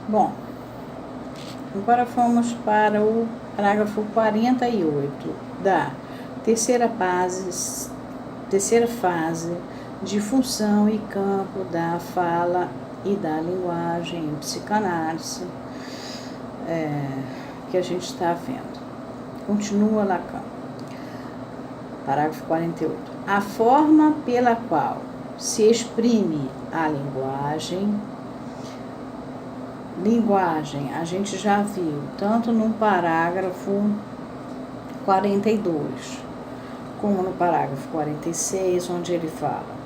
Bom, agora vamos para o parágrafo 48 da terceira fase de função e campo da fala e da linguagem em psicanálise, que a gente está vendo. Continua Lacan. Parágrafo 48. A forma pela qual se exprime a linguagem, a gente já viu, tanto no parágrafo 42, como no parágrafo 46, onde ele fala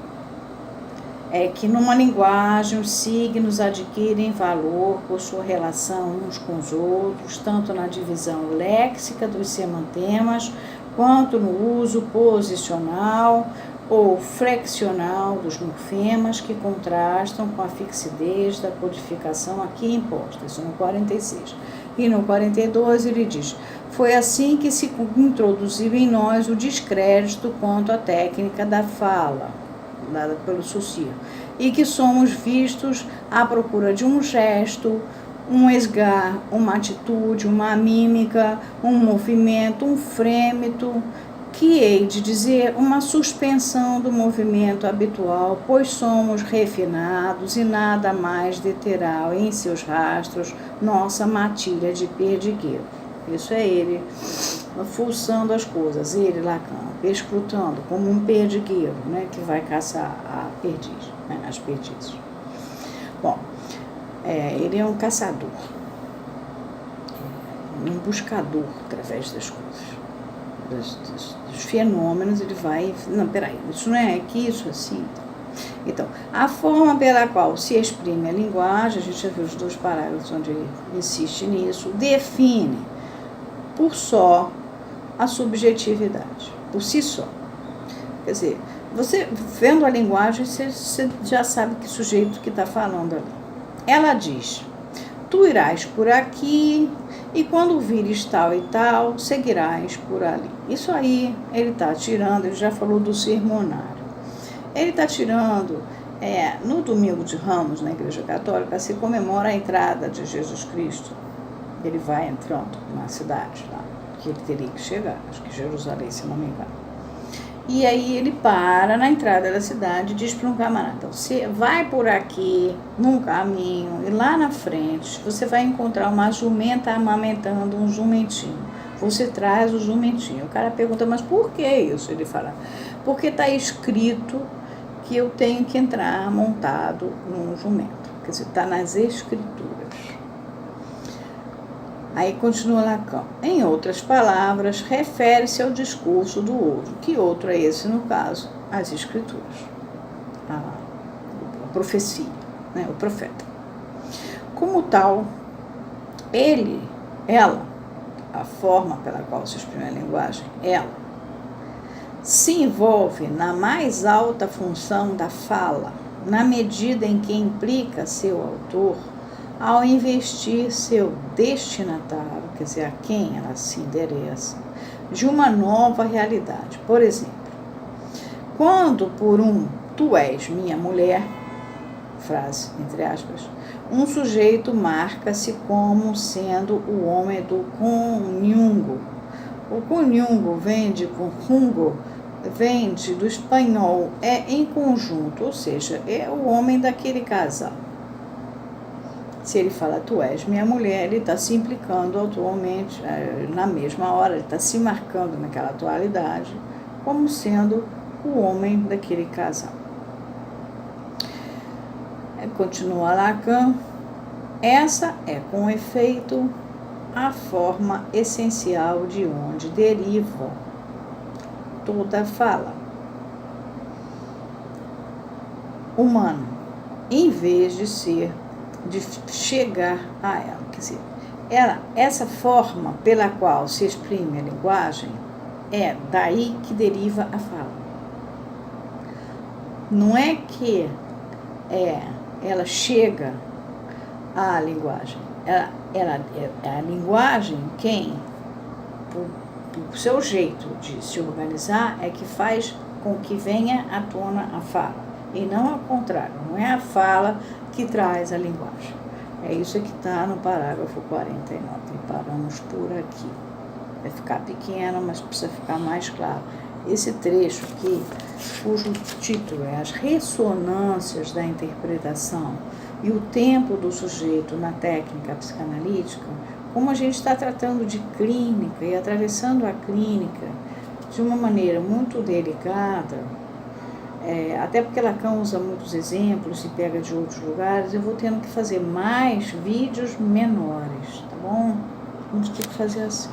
que numa linguagem os signos adquirem valor por sua relação uns com os outros, tanto na divisão léxica dos semantemas, quanto no uso posicional ou flexional dos morfemas que contrastam com a fixidez da codificação aqui imposta, isso no 46. E no 42 ele diz: foi assim que se introduziu em nós o descrédito quanto à técnica da fala, dada pelo Saussure, e que somos vistos à procura de um gesto, um esgar, uma atitude, uma mímica, um movimento, um frêmito, que hei de dizer uma suspensão do movimento habitual, pois somos refinados e nada mais deterá em seus rastros nossa matilha de perdigueiro. Isso é ele fuçando as coisas, ele, Lacan, perscrutando como um perdigueiro, né, que vai caçar a perdiz, né, as perdizes. Bom, ele é um caçador, um buscador através das coisas, dos fenômenos. Ele vai, não, peraí, isso não é aqui, isso assim. Então, a forma pela qual se exprime a linguagem, a gente já viu os 2 parágrafos onde ele insiste nisso, define por só a subjetividade, por si só. Quer dizer, você vendo a linguagem, você já sabe que sujeito que está falando ali. Ela diz: tu irás por aqui, e quando vires tal e tal, seguirás por ali. Isso aí ele está tirando, ele já falou do sermonário. Ele está tirando, no domingo de Ramos, na Igreja Católica, se comemora a entrada de Jesus Cristo. Ele vai entrando na cidade lá, que ele teria que chegar, acho que Jerusalém, se não me engano. E aí ele para na entrada da cidade e diz para um camarada: então, você vai por aqui, num caminho, e lá na frente você vai encontrar uma jumenta amamentando um jumentinho. Você traz o jumentinho. O cara pergunta: mas por que isso? Ele fala: porque está escrito que eu tenho que entrar montado num jumento. Quer dizer, está nas escrituras. Aí continua Lacan. Em outras palavras, refere-se ao discurso do outro. Que outro é esse, no caso? As escrituras. A profecia, né? O profeta. Como tal, ela, a forma pela qual se exprime a linguagem, ela, se envolve na mais alta função da fala, na medida em que implica seu autor ao investir seu destinatário, quer dizer, a quem ela se endereça, de uma nova realidade. Por exemplo, quando por um tu és minha mulher, frase entre aspas, um sujeito marca-se como sendo o homem do conjugo. O conjugo vem de conjugo, vem do espanhol, em conjunto, ou seja, é o homem daquele casal. Se ele fala tu és minha mulher, ele está se implicando atualmente, na mesma hora, ele está se marcando naquela atualidade como sendo o homem daquele casal. Continua Lacan: essa é, com efeito, a forma essencial de onde deriva toda fala humana, em vez de chegar a ela. Quer dizer, essa forma pela qual se exprime a linguagem é daí que deriva a fala. Não é que ela chega à linguagem. A linguagem, o seu jeito de se organizar, é que faz com que venha à tona a fala. E não ao contrário, não é a fala que traz a linguagem. É isso que está no parágrafo 49. E paramos por aqui. Vai ficar pequeno, mas precisa ficar mais claro. Esse trecho aqui, cujo título é As Ressonâncias da Interpretação e o Tempo do Sujeito na Técnica Psicanalítica, como a gente está tratando de clínica e atravessando a clínica de uma maneira muito delicada, até porque Lacan usa muitos exemplos e pega de outros lugares, eu vou tendo que fazer mais vídeos menores, tá bom? Vamos ter que fazer assim.